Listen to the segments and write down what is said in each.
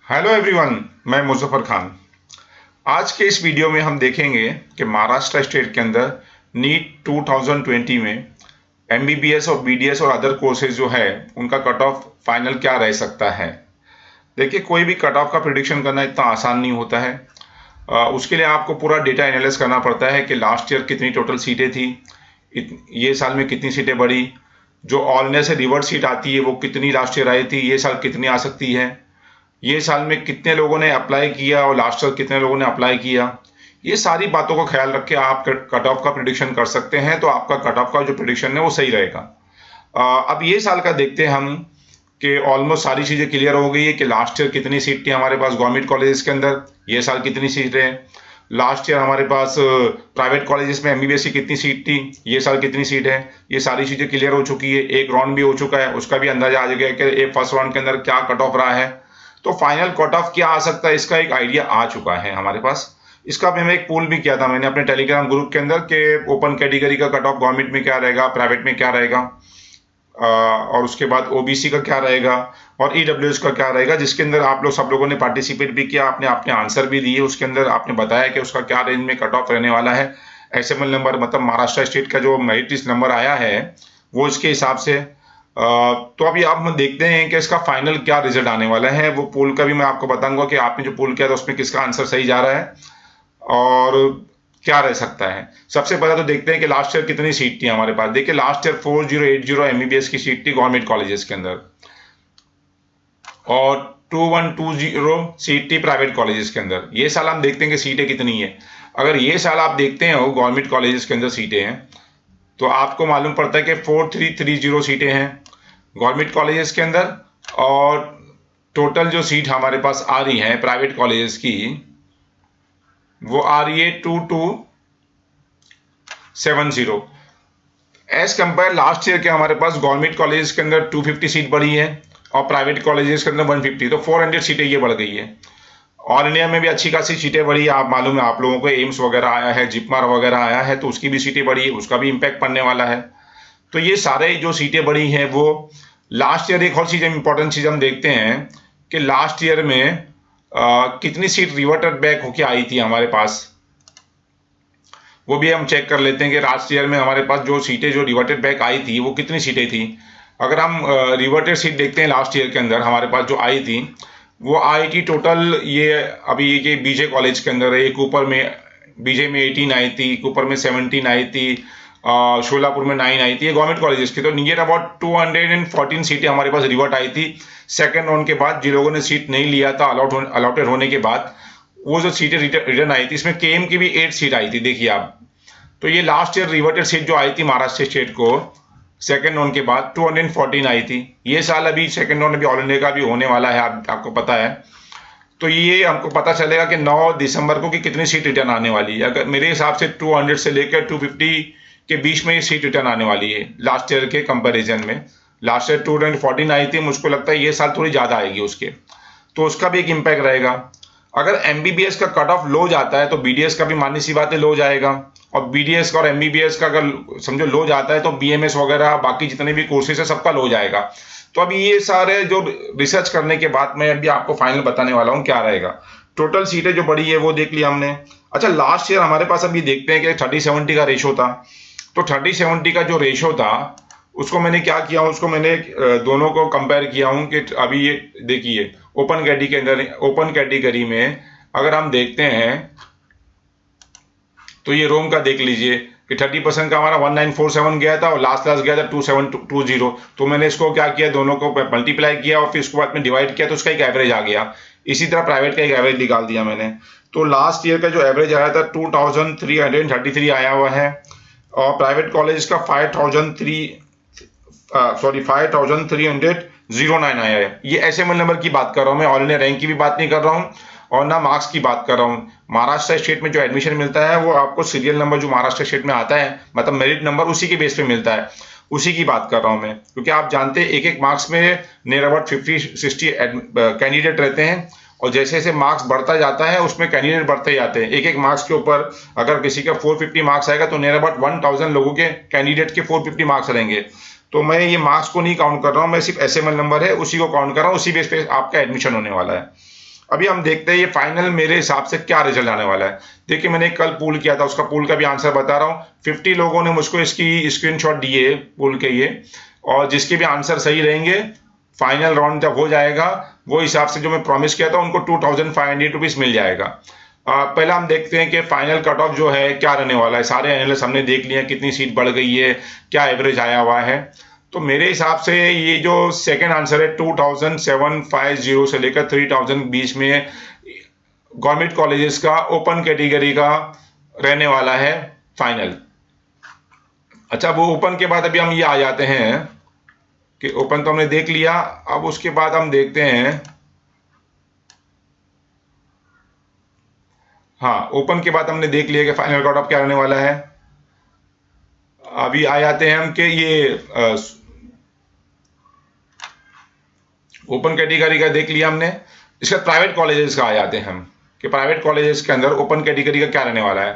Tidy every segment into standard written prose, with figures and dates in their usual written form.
Hello everyone, मैं मुजफ्फर खान। आज के इस वीडियो में हम देखेंगे कि महाराष्ट्र स्टेट के अंदर नीट 2020 में एमबीबीएस और बीडीएस और अदर कोर्सेज जो है उनका कट ऑफ फाइनल क्या रह सकता है। देखिए, कोई भी कट ऑफ का प्रिडिक्शन करना इतना आसान नहीं होता है। उसके लिए आपको पूरा डेटा एनालिसिस करना पड़ता है कि लास्ट ईयर कितनी टोटल सीटें थी, ये साल में कितनी सीटें बढ़ी, जो ऑल इंडिया से रिवर्स सीट आती है वो कितनी लास्ट ईयर आई थी, ये साल कितनी आ सकती है, ये साल में कितने लोगों ने अप्लाई किया और लास्ट ईयर कितने लोगों ने अप्लाई किया। ये सारी बातों का ख्याल रख के आप कट ऑफ का प्रिडिक्शन कर सकते हैं, तो आपका कट ऑफ का जो प्रिडिक्शन है वो सही रहेगा। अब ये साल का देखते हैं हम कि ऑलमोस्ट सारी चीज़ें क्लियर हो गई है कि लास्ट ईयर कितनी सीट थी हमारे पास गवर्नमेंट कॉलेजेस के अंदर, ये साल कितनी सीटें हैं। लास्ट ईयर हमारे पास प्राइवेट कॉलेजेस में एमबीबीएस की कितनी सीट थी, ये साल कितनी सीट है। ये सारी चीज़ें क्लियर हो चुकी है। एक राउंड भी हो चुका है, उसका भी अंदाजा आ गया कि ये फर्स्ट राउंड के अंदर क्या कट ऑफ रहा है। तो फाइनल कट ऑफ क्या आ सकता है, इसका एक आइडिया आ चुका है हमारे पास। इसका मैंने एक पोल भी किया था मैंने अपने टेलीग्राम ग्रुप के अंदर कि ओपन कैटेगरी का कट ऑफ गवर्नमेंट में क्या रहेगा, प्राइवेट में क्या रहेगा, और उसके बाद ओबीसी का क्या रहेगा और ईडब्ल्यूएस का क्या रहेगा, जिसके अंदर आप लोग सब लोगों ने पार्टिसिपेट भी किया, आपने अपने आंसर भी दिए। उसके अंदर आपने बताया कि उसका क्या रेंज में कट ऑफ रहने वाला है। एसएमएल नंबर मतलब महाराष्ट्र स्टेट का जो मेरिट लिस्ट नंबर आया है वो इसके हिसाब से। तो अभी आप हम देखते हैं कि इसका फाइनल क्या रिजल्ट आने वाला है। वो पोल का भी मैं आपको बताऊंगा कि आपने जो पोल किया था उसमें किसका आंसर सही जा रहा है और क्या रह सकता है। सबसे पहले तो देखते हैं कि लास्ट ईयर कितनी सीट थी हमारे पास। देखिए, लास्ट ईयर 4080 एमबीबीएस की सीट थी गवर्नमेंट कॉलेजेस के अंदर और 2120 सीट थी प्राइवेट कॉलेजेस के अंदर। ये साल हम देखते हैं कि सीटें कितनी है। अगर ये साल आप देखते हो गवर्नमेंट कॉलेजेस के अंदर सीटें हैं तो आपको मालूम पड़ता है कि 4330 सीटें हैं गवर्नमेंट कॉलेजेस के अंदर, और टोटल जो सीट हमारे पास आ रही है प्राइवेट कॉलेजेस की वो आ रही है 2270। एज कंपेयर लास्ट ईयर के हमारे पास गवर्नमेंट कॉलेजेस के अंदर 250 सीट बढ़ी है और प्राइवेट कॉलेजेस के अंदर 150, तो 400 सीटें ये बढ़ गई है। ऑल इंडिया में भी अच्छी खासी सीटें बढ़ी है। आप मालूम है आप लोगों को, एम्स वगैरह आया है, जिपमर वगैरह आया है, तो उसकी भी सीटें बढ़ी है, उसका भी इम्पैक्ट पड़ने वाला है। तो ये सारे जो सीटें बढ़ी हैं वो लास्ट ईयर। एक और चीज़ इंपॉर्टेंट चीज़ हम देखते हैं कि लास्ट ईयर में कितनी सीट रिवर्टेड बैक होके आई थी हमारे पास, वो भी हम चेक कर लेते हैं कि लास्ट ईयर में हमारे पास जो सीटें जो रिवर्टेड बैक आई थी वो कितनी सीटें थी। अगर हम रिवर्टेड सीट देखते हैं लास्ट ईयर के अंदर हमारे पास जो आई थी वो आई थी टोटल, ये अभी ये बीजे कॉलेज के अंदर है। एक ऊपर में बीजे में 18 आई थी, एक ऊपर में 17 आई थी, शोलापुर में 9 आई थी, ये गवर्नमेंट कॉलेजेस की। तो नियर अबाउट 214 सीटें हमारे पास रिवर्ट आई थी सेकेंड राउंड के बाद। जिन लोगों ने सीट नहीं लिया था अलॉटेड होने के बाद, वो जो सीटें रिटर्न आई थी, इसमें केएम की भी 8 सीट आई थी, देखिए आप। तो ये लास्ट ईयर रिवर्टेड सीट जो आई थी महाराष्ट्र स्टेट को सेकेंड राउंड के बाद 214 आई थी। ये साल अभी सेकेंड राउंड अभी ऑल इंडिया का भी होने वाला है, आपको पता है। तो ये हमको पता चलेगा कि 9 दिसंबर को कि कितनी सीट रिटर्न आने वाली है। अगर मेरे हिसाब से 200 से लेकर 250 के बीच में ये सीट रिटर्न आने वाली है लास्ट ईयर के कंपैरिजन में। लास्ट ईयर 214 आई थी, मुझको लगता है ये साल थोड़ी ज़्यादा आएगी उसके, तो उसका भी एक इम्पैक्ट रहेगा। अगर एमबीबीएस का कट ऑफ लो जाता है तो बीडीएस का भी मानी सी बात है लो जाएगा, और बीडीएस का और एमबीबीएस का अगर समझो लो जाता है तो बीएमएस वगैरह बाकी जितने भी कोर्सेज है सबका लो जाएगा। तो अभी ये सारे जो रिसर्च करने के बाद मैं अभी आपको फाइनल बताने वाला हूँ क्या रहेगा। टोटल सीटें जो बढ़ी है वो देख लिया हमने। अच्छा, लास्ट ईयर हमारे पास अभी देखते हैं कि 30-70 का रेशो था। तो 30-70 का जो रेशो था उसको मैंने क्या किया, उसको मैंने दोनों को कंपेयर किया हूँ कि अभी ये देखिए ओपन कैटेगरी के अंदर, ओपन कैटेगरी में अगर हम देखते हैं तो ये रोम का देख लीजिए कि 30% का हमारा 1947 गया था और लास्ट गया था 2720। तो मैंने इसको क्या किया, दोनों को मल्टीप्लाई किया और फिर उसके बाद में डिवाइड किया तो उसका एक एवरेज आ गया। इसी तरह प्राइवेट का एक एवरेज निकाल दिया मैंने। तो लास्ट ईयर का जो एवरेज आया था 2333 आया हुआ है, और प्राइवेट कॉलेज का 5309 आया है। ये एसएमएल नंबर की बात कर रहा हूँ मैं, ऑल इंडिया रैंक की भी बात नहीं कर रहा हूँ और ना मार्क्स की बात कर रहा हूँ। महाराष्ट्र स्टेट में जो एडमिशन मिलता है वो आपको सीरियल नंबर जो महाराष्ट्र स्टेट में आता है, मतलब मेरिट नंबर, उसी के बेस पे मिलता है, उसी की बात कर रहा हूँ मैं। क्योंकि आप जानते हैं एक एक मार्क्स में नियर अबाउट 50-60 कैंडिडेट रहते हैं, और जैसे जैसे मार्क्स बढ़ता जाता है उसमें कैंडिडेट बढ़ते जाते हैं। एक एक मार्क्स के ऊपर अगर किसी का 450 मार्क्स आएगा तो नियर अबाउट 1000 लोगों के कैंडिडेट के 450 मार्क्स रहेंगे। तो मैं ये मार्क्स को नहीं काउंट कर रहा हूँ, मैं सिर्फ एसएमएल नंबर है उसी को काउंट कर रहा हूँ, उसी बेस पे आपका एडमिशन होने वाला है। अभी हम देखते हैं ये फाइनल मेरे हिसाब से क्या रिजल्ट आने वाला है। देखिए मैंने कल पूल किया था, उसका पूल का भी आंसर बता रहा हूँ। 50 लोगों ने मुझको इसकी स्क्रीनशॉट दिए पूल के ये, और जिसके भी आंसर सही रहेंगे फाइनल राउंड जब हो जाएगा वो हिसाब से जो मैं प्रॉमिस किया था उनको 2500 रुपीज मिल जाएगा। पहला हम देखते हैं कि फाइनल कट ऑफ जो है क्या रहने वाला है। सारे एनालिस्ट हमने देख लिया कितनी सीट बढ़ गई है, क्या एवरेज आया हुआ है। तो मेरे हिसाब से ये जो सेकंड आंसर है 2750 से लेकर 3000 बीच में गवर्नमेंट कॉलेजेस का ओपन कैटेगरी का रहने वाला है फाइनल। अच्छा, वो ओपन के बाद अभी हम ये आ जाते हैं कि ओपन तो हमने देख लिया, अब उसके बाद हम देखते हैं, हाँ ओपन के बाद हमने देख लिया कि फाइनल कट ऑफ क्या रहने वाला है। अभी आ जाते हैं हम कि ये ओपन कैटेगरी का देख लिया हमने। इसका प्राइवेट कॉलेजेस का आ जाते हैं हम कि प्राइवेट कॉलेजेस के अंदर ओपन कैटेगरी का क्या रहने वाला है।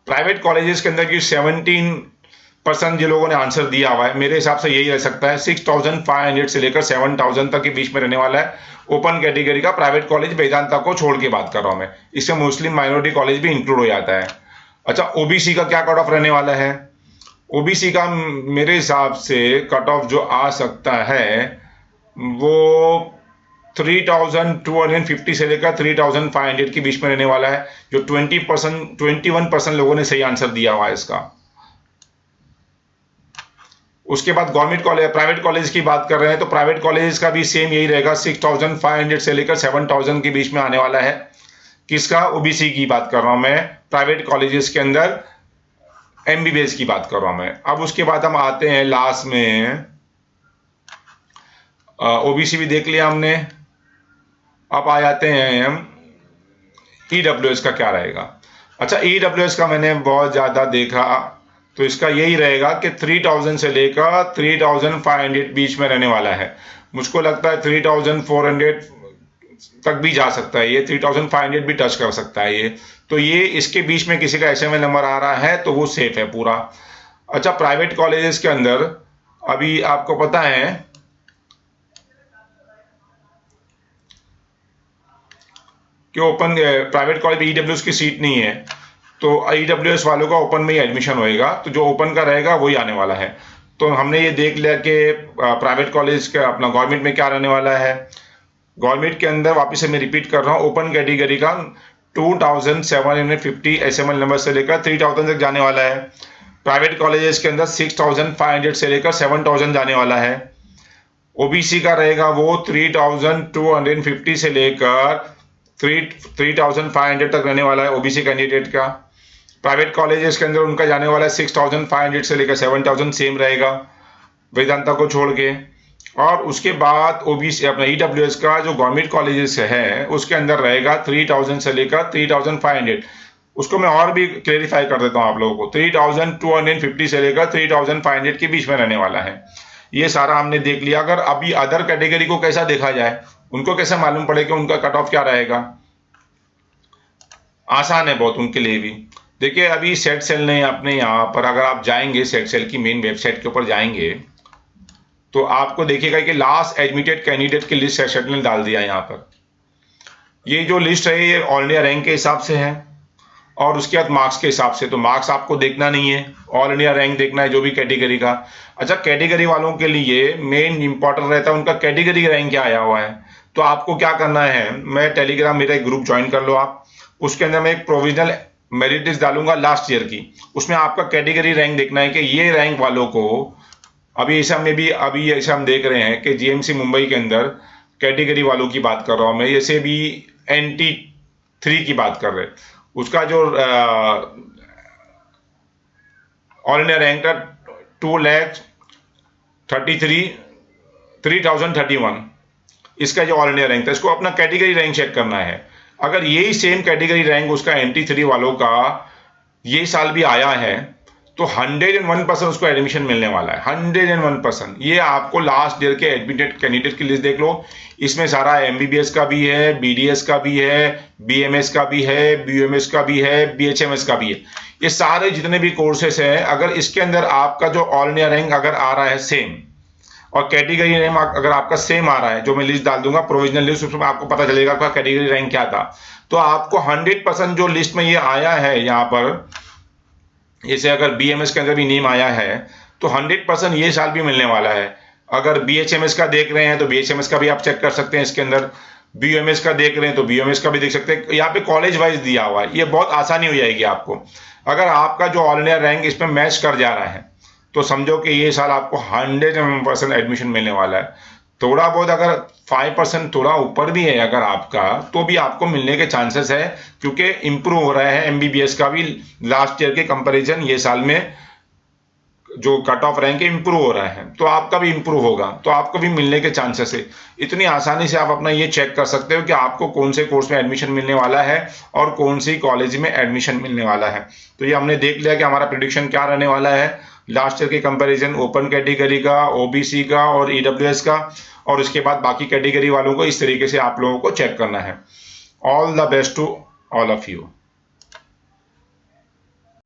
प्राइवेट कॉलेजेस के अंदर की 17% जिन लोगों ने आंसर दिया हुआ है मेरे हिसाब से यही रह सकता है। 6500 से लेकर 7000 तक के बीच में रहने वाला है ओपन कैटेगरी का प्राइवेट कॉलेज, वेदांता को छोड़ के बात कर रहा हूं मैं। इसमें मुस्लिम माइनॉरिटी कॉलेज भी इंक्लूड हो जाता है। अच्छा, ओबीसी का क्या कट ऑफ रहने वाला है। ओबीसी का मेरे हिसाब से कट ऑफ जो आ सकता है वो 3250 से लेकर 3500 के बीच में रहने वाला है, जो 21% लोगों ने सही आंसर दिया हुआ है इसका। उसके बाद गवर्नमेंट कॉलेज प्राइवेट कॉलेज की बात कर रहे हैं तो प्राइवेट कॉलेज का भी सेम यही रहेगा, 6500 से लेकर 7000 के बीच में आने वाला है। किसका, ओबीसी की बात कर रहा हूं मैं, प्राइवेट कॉलेजेस के अंदर एमबीबीएस की बात कर रहा हूं मैं। अब उसके बाद हम आते हैं लास्ट में, ओबीसी भी देख लिया हमने। अब आ जाते हैं हम ईडब्ल्यूएस का क्या रहेगा। अच्छा, ईडब्ल्यूएस का मैंने बहुत ज्यादा देखा तो इसका यही रहेगा कि 3000 से लेकर 3500 बीच में रहने वाला है। मुझको लगता है 3400 तक भी जा सकता है, ये 3500 भी टच कर सकता है ये। तो ये इसके बीच में किसी का एसएमएल नंबर आ रहा है तो वो सेफ है पूरा। अच्छा, प्राइवेट कॉलेजेस के अंदर अभी आपको पता है कि ओपन प्राइवेट कॉलेज में ईडब्ल्यूएस की सीट नहीं है, तो ईडब्ल्यूएस वालों का ओपन में ही एडमिशन होएगा, तो जो ओपन का रहेगा वही आने वाला है। तो हमने ये देख लिया कि प्राइवेट कॉलेज का अपना गवर्नमेंट में क्या रहने वाला है। गवर्नमेंट के अंदर वापस से मैं रिपीट कर रहा हूँ, ओपन कैटेगरी का 2750 एसएमएल नंबर से लेकर 3000 तक जाने वाला है। प्राइवेट कॉलेजेस के अंदर 6500 से लेकर 7000 जाने वाला है। ओबीसी का रहेगा वो 3250 से लेकर 3500 तक रहने वाला है ओबीसी कैंडिडेट का। प्राइवेट कॉलेजेस के अंदर उनका जाने वाला है 6500 से लेकर 7000 सेम रहेगा वेदांता को छोड़ के। और उसके बाद ओबीसी अपना ईडब्ल्यूएस का जो गवर्नमेंट कॉलेजेस है उसके अंदर रहेगा 3000 से लेकर 3500। उसको मैं और भी क्लेरिफाई कर देता हूं आप लोगों को, 3250 से लेकर 3500 के बीच में रहने वाला है। ये सारा हमने देख लिया। अगर अभी अदर कैटेगरी को कैसा देखा जाए, उनको कैसे मालूम पड़े कि उनका कट ऑफ क्या रहेगा। आसान है बहुत उनके लिए भी। देखिए अभी सेट सेल ने अपने यहाँ पर, अगर आप जाएंगे सेट सेल की मेन वेबसाइट के ऊपर जाएंगे तो आपको देखिएगा कि लास्ट एडमिटेड कैंडिडेट की लिस्ट सेट ने डाल दिया यहाँ पर। ये जो लिस्ट है ये ऑल इंडिया रैंक के हिसाब से है और उसके बाद मार्क्स के हिसाब से। तो मार्क्स आपको देखना नहीं है, ऑल इंडिया रैंक देखना है जो भी कैटेगरी का। अच्छा, कैटेगरी वालों के लिए मेन इंपॉर्टेंट रहता है उनका कैटेगरी रैंक क्या आया हुआ है। तो आपको क्या करना है, मैं टेलीग्राम मेरा एक ग्रुप ज्वाइन कर लो आप, उसके अंदर मैं एक प्रोविजनल मेरिट लिस्ट डालूंगा लास्ट ईयर की, उसमें आपका कैटेगरी रैंक देखना है कि ये रैंक वालों को अभी ऐसा में भी अभी ऐसा हम देख रहे हैं कि जीएमसी मुंबई के अंदर कैटेगरी वालों की बात कर रहा हूं मैं, जैसे भी NT3 की बात कर रहे हैं, उसका जो ऑल इंडिया रैंक था 2,33,3031, इसका जो ऑल इंडिया रैंक था, इसको अपना कैटेगरी रैंक चेक करना है। अगर यही सेम कैटेगरी रैंक उसका NT3 वालों का ये साल भी आया है तो 101% उसको एडमिशन मिलने वाला है, 101%। ये आपको लास्ट ईयर के एडमिटेड कैंडिडेट की लिस्ट देख लो, इसमें सारा MBBS का भी है, BDS का भी है, BMS का भी है, BUMS का भी है, BHMS का भी है। ये सारे जितने भी कोर्सेस हैं, अगर इसके अंदर आपका जो ऑल इंडिया रैंक अगर आ रहा है सेम, और कैटेगरी नेम अगर आपका सेम आ रहा है, जो मैं लिस्ट डाल दूंगा प्रोविजनल लिस्ट, उसमें आपको पता चलेगा आपका कैटेगरी रैंक क्या था। तो आपको 100% जो लिस्ट में ये आया है यहाँ पर, जैसे अगर बीएमएस के अंदर भी नेम आया है तो 100% ये साल भी मिलने वाला है। अगर बीएचएमएस का देख रहे हैं तो बीएचएमएस का भी आप चेक कर सकते हैं इसके अंदर, बीयूएमएस का देख रहे हैं तो बीयूएमएस का भी देख सकते हैं। यहाँ पे कॉलेज वाइज दिया हुआ है, ये बहुत आसानी हो जाएगी आपको। अगर आपका जो ऑल इंडिया रैंक इसमें मैच कर जा रहा है तो समझो कि ये साल आपको 100% एडमिशन मिलने वाला है। थोड़ा बहुत अगर 5% थोड़ा ऊपर भी है अगर आपका, तो भी आपको मिलने के चांसेस है, क्योंकि इंप्रूव हो रहा है एमबीबीएस का भी लास्ट ईयर के कंपैरिजन ये साल में जो कट ऑफ रैंक इंप्रूव हो रहा है, तो आपका भी इंप्रूव होगा, तो आपको भी मिलने के चांसेस है। इतनी आसानी से आप अपना ये चेक कर सकते हो कि आपको कौन से कोर्स में एडमिशन मिलने वाला है और कौन सी कॉलेज में एडमिशन मिलने वाला है। तो ये हमने देख लिया कि हमारा प्रेडिक्शन क्या रहने वाला है लास्ट ईयर के कंपैरिजन, ओपन कैटेगरी का, ओबीसी का और ईडब्ल्यूएस का, और उसके बाद बाकी कैटेगरी वालों को इस तरीके से आप लोगों को चेक करना है। All the best to all of you.